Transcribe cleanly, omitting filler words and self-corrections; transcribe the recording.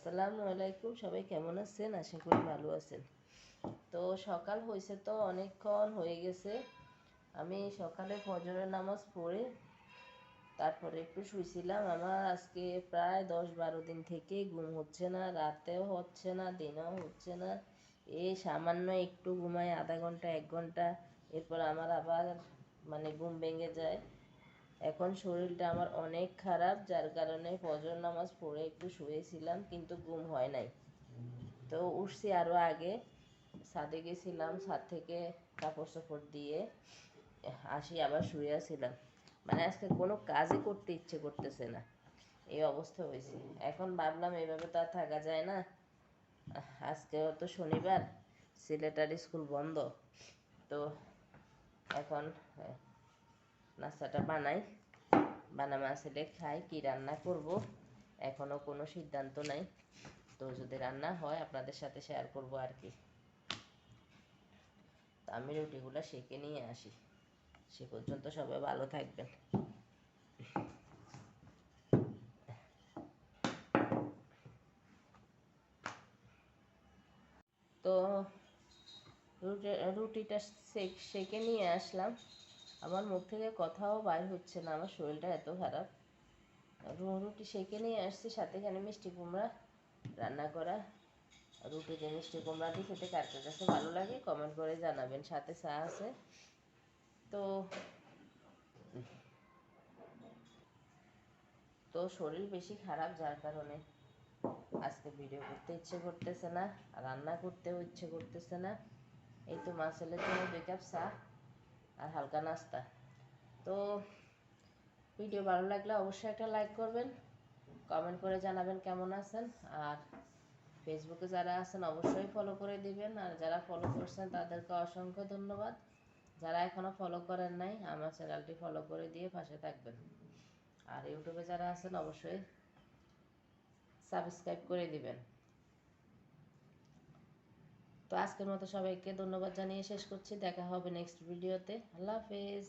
আসসালামু আলাইকুম, সবাই কেমন আছেন? আশা করি ভালো আছেন। তো সকাল হয়েছে, তো অনেকক্ষণ হয়ে গেছে। আমি সকালে ফজরের নামাজ পড়ে তারপরে একটু শুয়েছিলাম। আমার আজকে প্রায় 10-12 দিন থেকে ঘুম হচ্ছে না, রাতেও হচ্ছে না, দিনেও হচ্ছে না। এই সামান্য একটু ঘুমাই, আধা ঘন্টা 1 ঘন্টা, এরপর আমার আবার ঘুম ভেঙে যায়। এখন শরীরটা আমার অনেক খারাপ, যার কারণে ফজর নামাজ পড়ে একটু শুয়েছিলাম, কিন্তু ঘুম হয় নাই। তো উঠছি আরও আগে, ছাদে গেছিলাম, ছাদ থেকে কাপড় চোপড় দিয়ে আসি, আবার শুয়েছিলাম। আজকে কোনো কাজই করতে ইচ্ছে করতেছে না, এই অবস্থা হয়েছে। এখন ভাবলাম এইভাবে তো আর থাকা যায় না। আজকেও তো শনিবার, ছেলেটার স্কুল বন্ধ। তো এখন নাস্তাটা বানামা ছেলে খাই, কি রান্না করব এখনও কোনো সিদ্ধান্ত নাই। তো যদি রান্না হয় আপনাদের সাথে শেয়ার করব আর কি। তো আমি রুটিগুলো সেঁকে নিয়ে আসি, সে পর্যন্ত সবাই ভালো থাকবেন। তো রুটিটা সেঁকে নিয়ে আসলাম। আমার মুখ থেকে কথাও বাইর হচ্ছে না, আমার শরীরটা এত খারাপ। রুটি সেঁকে নিয়ে আসছি, সাথে এখানে মিষ্টি কুমড়া রান্না করা। রুটিতে মিষ্টি কুমড়া দিয়ে খেতে কার কার কাছে ভালো লাগে কমেন্ট করে জানাবেন। সাথে চা আছে। তো তো শরীর বেশি খারাপ, যার কারণে আজকে ভিডিও করতে ইচ্ছে করতেছে না, রান্না করতেও ইচ্ছে করতেছে না। এই তো মা ছেলের জন্য 2 কাপ চা আর হালকা নাস্তা। তো ভিডিও ভালো লাগলে অবশ্যই একটা লাইক করবেন, কমেন্ট করে জানাবেন কেমন আছেন। আর ফেসবুকে যারা আছেন অবশ্যই ফলো করে দিবেন, আর যারা ফলো করছেন তাদেরকে অসংখ্য ধন্যবাদ। যারা এখনও ফলো করেন নাই, আমার চ্যানেলটি ফলো করে দিয়ে পাশে থাকবেন। আর ইউটিউবে যারা আছেন অবশ্যই সাবস্ক্রাইব করে দিবেন। তো আজকের মতো সবাইকে ধন্যবাদ জানিয়ে শেষ করছি। দেখা হবে নেক্সট ভিডিওতে। আল্লাহ হাফেজ।